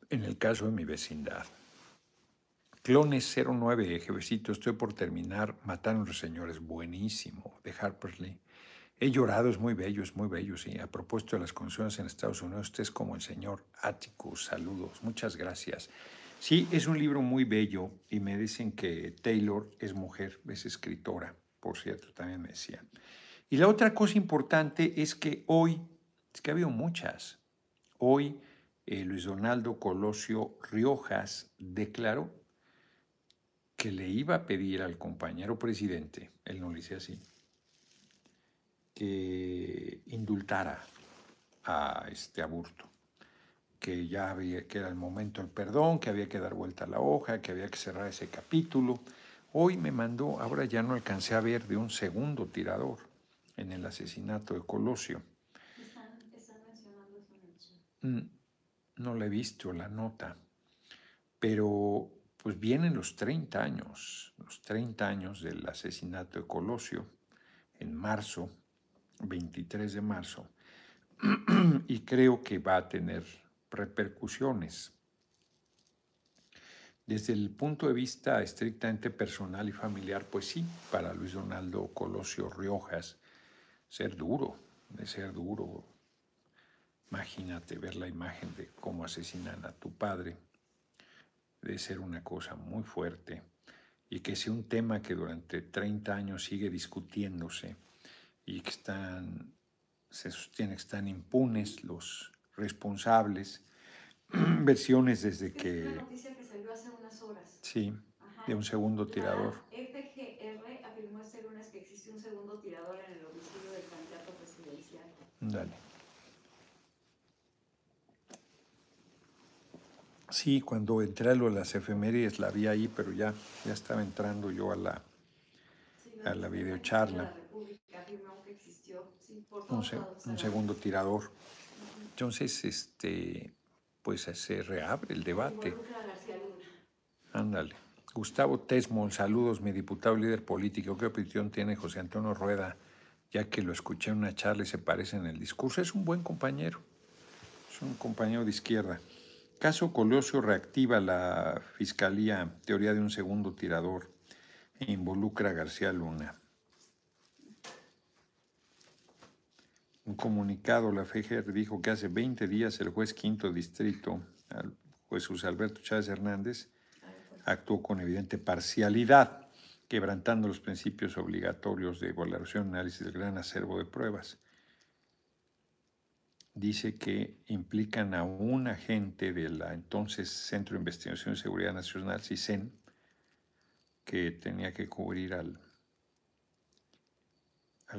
en el caso de mi vecindad. Clones 09, jefecito, estoy por terminar. Mataron a los señores, buenísimo, de Harper Lee. He llorado, es muy bello, sí. A propósito de las condiciones en Estados Unidos, usted es como el señor Atticus, saludos, muchas gracias. Sí, es un libro muy bello y me dicen que Taylor es mujer, es escritora, por cierto, también me decían. Y la otra cosa importante es que hoy, es que ha habido muchas, hoy Luis Donaldo Colosio Riojas declaró que le iba a pedir al compañero presidente, él no lo dice así, que indultara a Aburto, que que era el momento del perdón, que había que dar vuelta a la hoja, que había que cerrar ese capítulo. Hoy me mandó, ahora ya no alcancé a ver, de un segundo tirador en el asesinato de Colosio. Están mencionando eso en el chat. No le he visto la nota, pero pues vienen los 30 años del asesinato de Colosio en marzo, 23 de marzo, y creo que va a tener repercusiones. Desde el punto de vista estrictamente personal y familiar, pues sí, para Luis Donaldo Colosio Riojas, de ser duro. Imagínate ver la imagen de cómo asesinan a tu padre, de ser una cosa muy fuerte, y que sea un tema que durante 30 años sigue discutiéndose y que se sostiene que están impunes los responsables. Versiones desde que... Es una noticia que salió hace unas horas. Sí, de un segundo tirador. La FGR afirmó este lunes que existe un segundo tirador en el homicidio del candidato presidencial. Dale. Sí, cuando entré a lo de las efemérides la vi ahí, pero ya estaba entrando yo a la videocharla. Un segundo tirador. Entonces, pues se reabre el debate. Ándale. Gustavo Tesmol, saludos, mi diputado líder político. ¿Qué opinión tiene José Antonio Rueda? Ya que lo escuché en una charla y se parece en el discurso. Es un buen compañero. Es un compañero de izquierda. Caso Colosio reactiva la Fiscalía teoría de un segundo tirador e involucra a García Luna. Un comunicado, la FGR dijo que hace 20 días el juez quinto distrito, el juez José Alberto Chávez Hernández, actuó con evidente parcialidad, quebrantando los principios obligatorios de evaluación y análisis del gran acervo de pruebas. Dice que implican a un agente de la entonces Centro de Investigación y Seguridad Nacional, CISEN, que tenía que cubrir al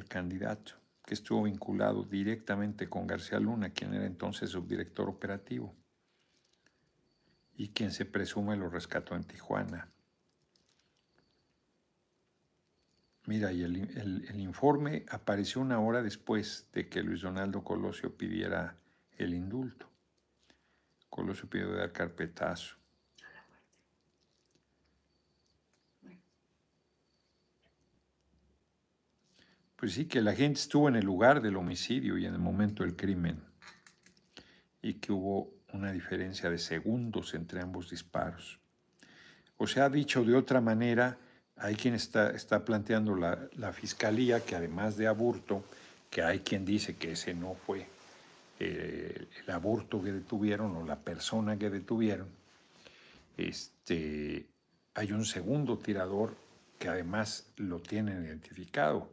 candidato, que estuvo vinculado directamente con García Luna, quien era entonces subdirector operativo y quien se presume lo rescató en Tijuana. Mira, y el informe apareció una hora después de que Luis Donaldo Colosio pidiera el indulto. Colosio pidió dar carpetazo. Pues sí, que la gente estuvo en el lugar del homicidio y en el momento del crimen, y que hubo una diferencia de segundos entre ambos disparos. O sea, dicho de otra manera, hay quien está planteando la fiscalía que además de aborto, que hay quien dice que ese no fue el aborto que detuvieron o la persona que detuvieron, hay un segundo tirador que además lo tienen identificado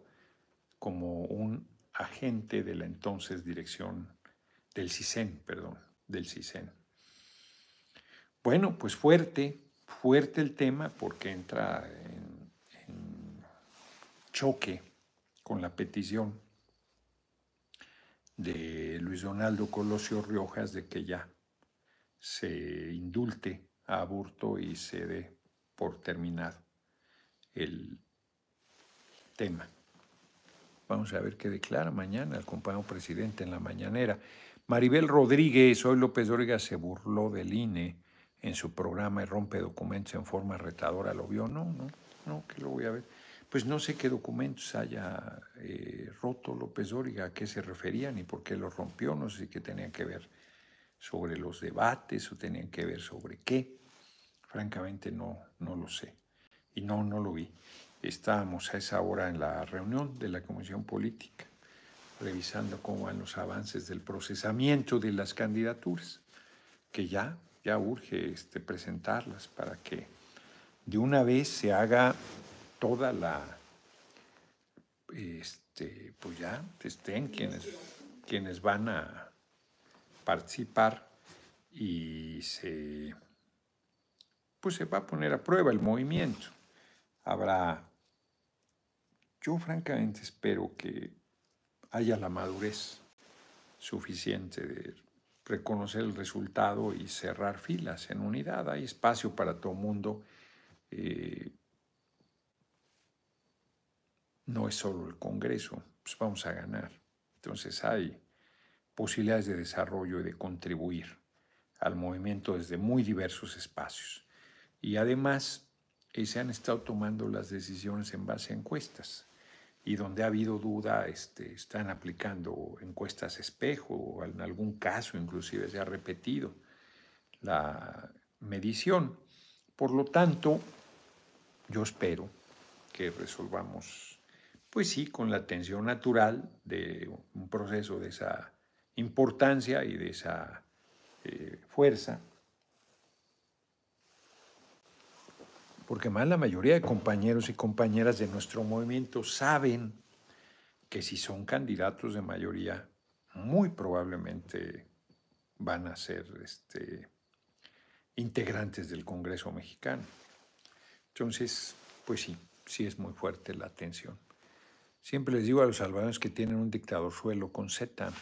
como un agente de la entonces dirección del CISEN, del CISEN. Bueno, pues fuerte el tema porque entra en choque con la petición de Luis Donaldo Colosio Riojas de que ya se indulte a Aburto y se dé por terminado el tema. Vamos a ver qué declara mañana el compañero presidente en la mañanera. Maribel Rodríguez, hoy López Dóriga se burló del INE en su programa y rompe documentos en forma retadora. ¿Lo vio? No, que lo voy a ver. Pues no sé qué documentos haya roto López Dóriga, a qué se referían y por qué los rompió. No sé qué tenían que ver sobre los debates o tenían que ver sobre qué. Francamente no lo sé y no lo vi. Estábamos a esa hora en la reunión de la Comisión Política, revisando cómo van los avances del procesamiento de las candidaturas, que ya urge presentarlas para que de una vez se haga toda la, pues ya estén quienes van a participar y pues se va a poner a prueba el movimiento. Yo francamente espero que haya la madurez suficiente de reconocer el resultado y cerrar filas en unidad. Hay espacio para todo el mundo. No es solo el Congreso, pues vamos a ganar. Entonces hay posibilidades de desarrollo y de contribuir al movimiento desde muy diversos espacios. Y además se han estado tomando las decisiones en base a encuestas. Y donde ha habido duda, están aplicando encuestas espejo, o en algún caso inclusive se ha repetido la medición. Por lo tanto, yo espero que resolvamos, pues sí, con la atención natural de un proceso de esa importancia y de esa fuerza, porque más la mayoría de compañeros y compañeras de nuestro movimiento saben que si son candidatos de mayoría, muy probablemente van a ser integrantes del Congreso mexicano. Entonces, pues sí es muy fuerte la tensión. Siempre les digo a los salvadoreños que tienen un dictadorzuelo con Z,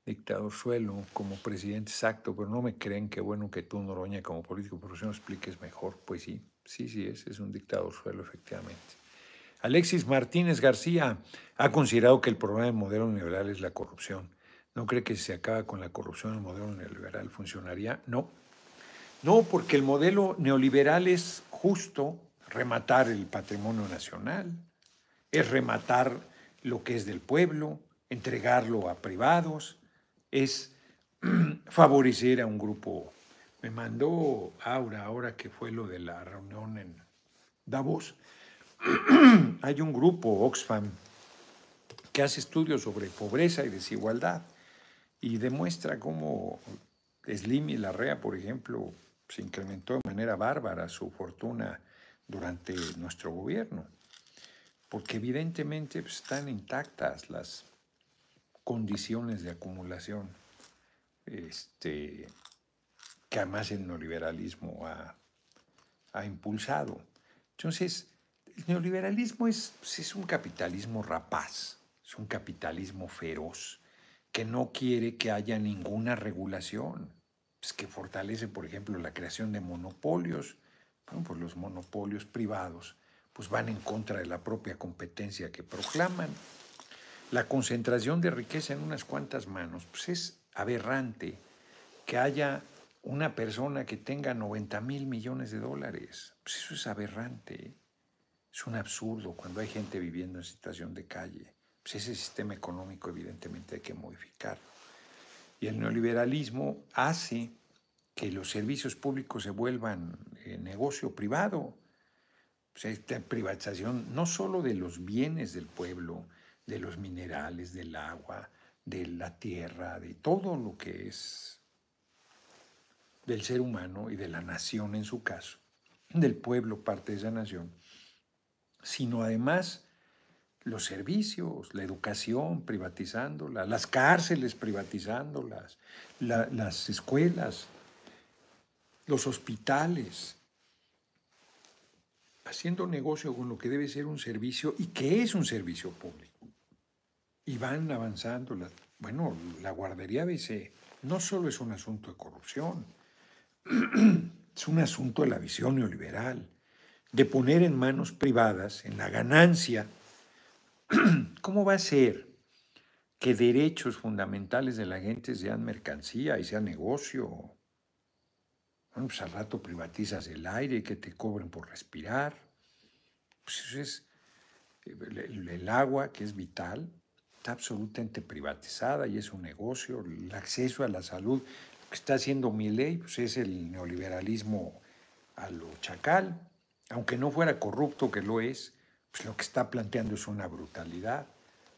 dictadorzuelo como presidente exacto, pero no me creen. Qué bueno que tú, Noroña, como político profesional, expliques mejor. Pues sí es un dictadorzuelo, efectivamente. Alexis Martínez García ha considerado que el problema del modelo neoliberal es la corrupción. ¿No cree que si se acaba con la corrupción el modelo neoliberal funcionaría? No. No, porque el modelo neoliberal es justo rematar el patrimonio nacional, es rematar lo que es del pueblo, entregarlo a privados, es favorecer a un grupo. Me mandó Aura, ahora que fue lo de la reunión en Davos, hay un grupo, Oxfam, que hace estudios sobre pobreza y desigualdad y demuestra cómo Slim y Larrea, por ejemplo, se incrementó de manera bárbara su fortuna durante nuestro gobierno, porque evidentemente están intactas las condiciones de acumulación que además el neoliberalismo ha impulsado. Entonces, el neoliberalismo es un capitalismo rapaz, es un capitalismo feroz, que no quiere que haya ninguna regulación, pues que fortalece, por ejemplo, la creación de monopolios. Bueno, pues los monopolios privados pues van en contra de la propia competencia que proclaman. La concentración de riqueza en unas cuantas manos, pues es aberrante que haya una persona que tenga 90,000 millones de dólares. Pues eso es aberrante. Es un absurdo cuando hay gente viviendo en situación de calle. Pues ese sistema económico evidentemente hay que modificarlo. Y el neoliberalismo hace que los servicios públicos se vuelvan negocio privado. Pues esta privatización no solo de los bienes del pueblo, de los minerales, del agua, de la tierra, de todo lo que es del ser humano y de la nación en su caso, del pueblo parte de esa nación, sino además los servicios, la educación privatizándola, las cárceles privatizándolas, las escuelas, los hospitales, haciendo negocio con lo que debe ser un servicio y que es un servicio público. Y van avanzando. Bueno, la guardería ABC no solo es un asunto de corrupción, es un asunto de la visión neoliberal, de poner en manos privadas, en la ganancia. ¿Cómo va a ser que derechos fundamentales de la gente sean mercancía y sean negocio? Bueno, pues al rato privatizas el aire, que te cobren por respirar. Pues eso es el agua, que es vital, está absolutamente privatizada y es un negocio. El acceso a la salud, lo que está haciendo Milei, pues es el neoliberalismo a lo chacal. Aunque no fuera corrupto, que lo es, pues lo que está planteando es una brutalidad.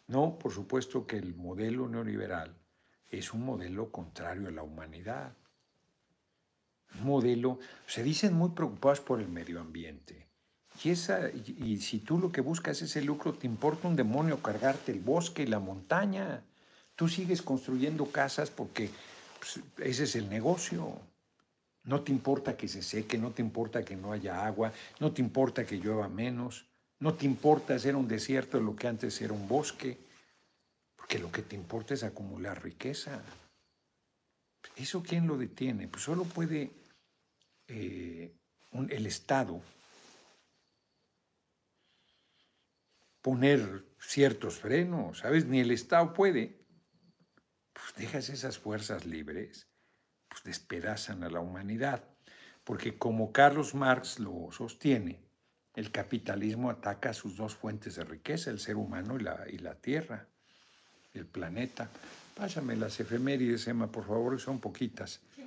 No, por supuesto que el modelo neoliberal es un modelo contrario a la humanidad. Un modelo, se dicen muy preocupados por el medio ambiente. Y si tú lo que buscas es el lucro, te importa un demonio cargarte el bosque y la montaña. Tú sigues construyendo casas porque pues, ese es el negocio. No te importa que se seque, no te importa que no haya agua, no te importa que llueva menos, no te importa hacer un desierto de lo que antes era un bosque. Porque lo que te importa es acumular riqueza. ¿Eso quién lo detiene? Pues solo puede el Estado poner ciertos frenos, ¿sabes? Ni el Estado puede. Pues dejas esas fuerzas libres, pues despedazan a la humanidad. Porque como Carlos Marx lo sostiene, el capitalismo ataca sus dos fuentes de riqueza, el ser humano y la tierra, el planeta. Pásame las efemérides, Emma, por favor, son poquitas. Sí.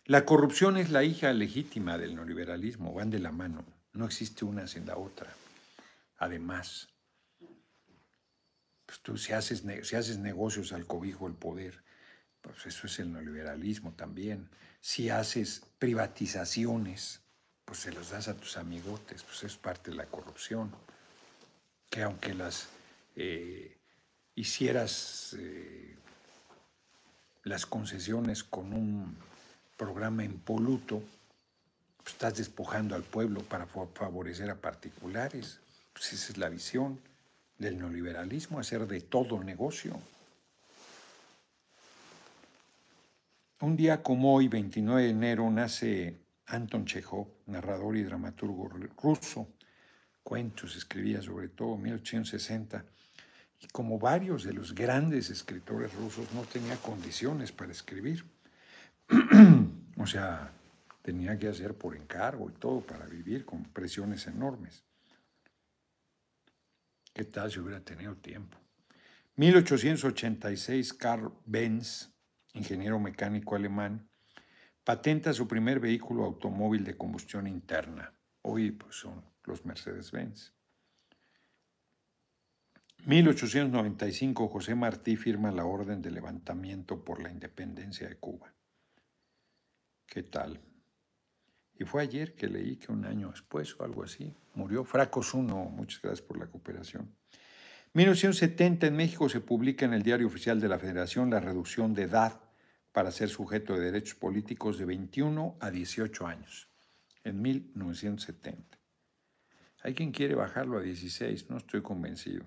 La corrupción es la hija legítima del neoliberalismo, van de la mano, no existe una sin la otra. Además, pues tú si haces negocios al cobijo del poder, pues eso es el neoliberalismo también. Si haces privatizaciones, pues se los das a tus amigotes, pues es parte de la corrupción. Que aunque las hicieras las concesiones con un programa impoluto, pues estás despojando al pueblo para favorecer a particulares. Pues esa es la visión del neoliberalismo, hacer de todo negocio. Un día como hoy, 29 de enero, nace Anton Chekhov, narrador y dramaturgo ruso. Cuentos escribía sobre todo en 1860. Y como varios de los grandes escritores rusos, no tenía condiciones para escribir. O sea, tenía que hacer por encargo y todo para vivir con presiones enormes. ¿Qué tal si hubiera tenido tiempo? 1886, Karl Benz, ingeniero mecánico alemán, patenta su primer vehículo automóvil de combustión interna. Hoy pues, son los Mercedes-Benz. 1895, José Martí firma la Orden de Levantamiento por la Independencia de Cuba. ¿Qué tal? Y fue ayer que leí que un año después o algo así murió Fracos I. Muchas gracias por la cooperación. 1970 en México se publica en el Diario Oficial de la Federación la reducción de edad para ser sujeto de derechos políticos de 21 a 18 años. En 1970. Hay quien quiere bajarlo a 16, no estoy convencido.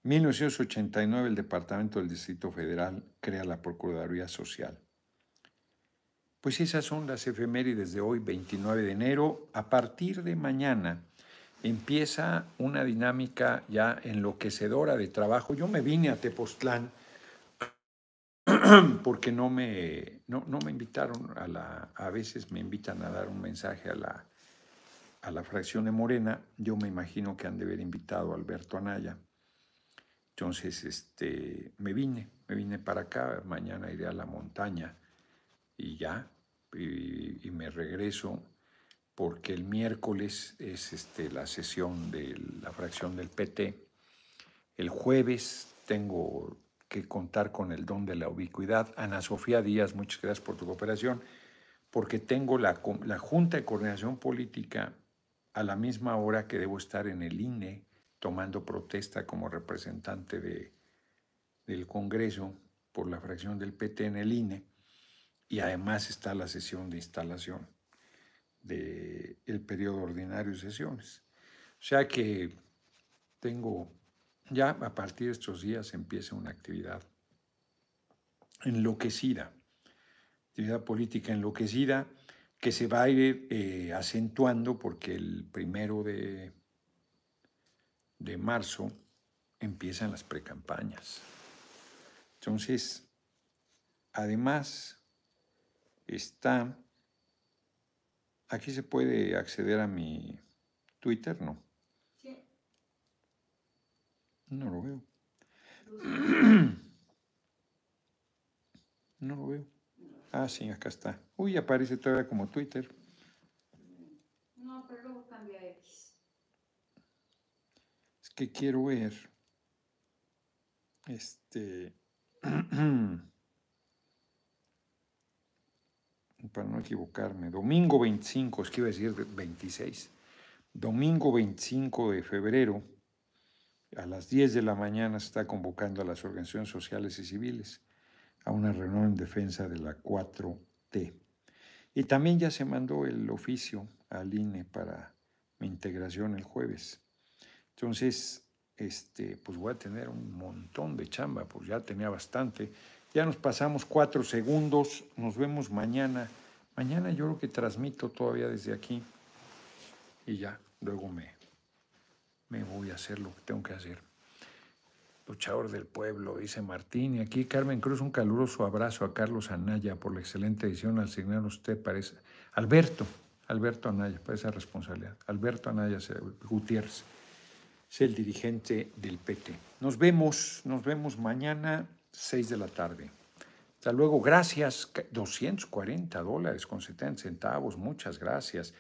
1989 el Departamento del Distrito Federal crea la Procuraduría Social. Pues esas son las efemérides de hoy, 29 de enero. A partir de mañana empieza una dinámica ya enloquecedora de trabajo. Yo me vine a Tepoztlán porque no me invitaron a veces me invitan a dar un mensaje a la fracción de Morena. Yo me imagino que han de haber invitado a Alberto Anaya. Entonces, me vine para acá. Mañana iré a la montaña y ya, y me regreso porque el miércoles es la sesión de la fracción del PT. El jueves tengo que contar con el don de la ubicuidad. Ana Sofía Díaz, muchas gracias por tu cooperación, porque tengo la Junta de Coordinación Política a la misma hora que debo estar en el INE tomando protesta como representante del Congreso por la fracción del PT en el INE, y además está la sesión de instalación del periodo ordinario de sesiones. O sea que tengo, ya a partir de estos días empieza una actividad enloquecida, actividad política enloquecida que se va a ir acentuando porque el 1 de marzo empiezan las precampañas. Entonces, además está, aquí se puede acceder a mi Twitter, ¿no? Sí. No lo veo. No lo veo. Ah, sí, acá está. Uy, aparece todavía como Twitter. No, pero luego cambia a X. Es que quiero ver. Para no equivocarme. Domingo 25, es que iba a decir 26. Domingo 25 de febrero, a las 10 de la mañana, se está convocando a las organizaciones sociales y civiles a una reunión en defensa de la 4T. Y también ya se mandó el oficio al INE para mi integración el jueves. Entonces, pues voy a tener un montón de chamba, pues ya tenía bastante. Ya nos pasamos 4 segundos, nos vemos mañana. Mañana yo creo que transmito todavía desde aquí y ya, luego me voy a hacer lo que tengo que hacer. Luchador del pueblo, dice Martín. Y aquí Carmen Cruz, un caluroso abrazo a Carlos Anaya por la excelente edición. Al asignar usted parece Alberto Anaya, para esa responsabilidad. Alberto Anaya Gutiérrez es el dirigente del PT. Nos vemos mañana 6 de la tarde. Hasta luego, gracias. $240 con 70 centavos, muchas gracias.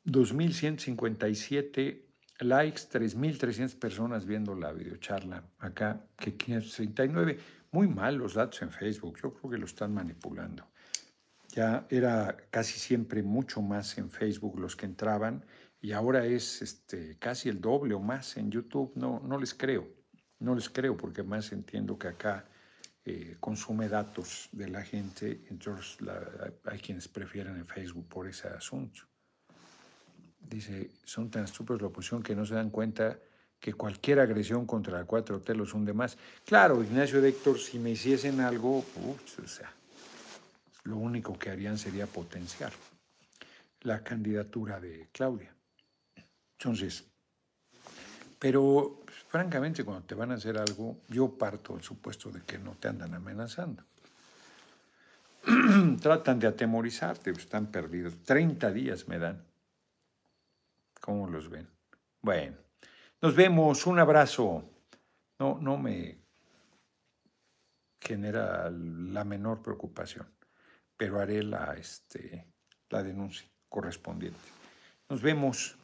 2,157 likes, 3,300 personas viendo la videocharla. Acá, que 539. Muy mal los datos en Facebook, yo creo que lo están manipulando. Ya era casi siempre mucho más en Facebook los que entraban y ahora es casi el doble o más en YouTube. No les creo, porque más entiendo que acá consume datos de la gente, entonces hay quienes prefieren en Facebook por ese asunto. Dice, son tan estúpidos la oposición que no se dan cuenta que cualquier agresión contra la 4T los hunde más. Claro, Ignacio de Héctor, si me hiciesen algo, lo único que harían sería potenciar la candidatura de Claudia. Entonces, pero francamente cuando te van a hacer algo, yo parto del supuesto de que no te andan amenazando. Tratan de atemorizarte, están perdidos. 30 días me dan. ¿Cómo los ven? Bueno, nos vemos, un abrazo. No me genera la menor preocupación, pero haré la denuncia correspondiente. Nos vemos.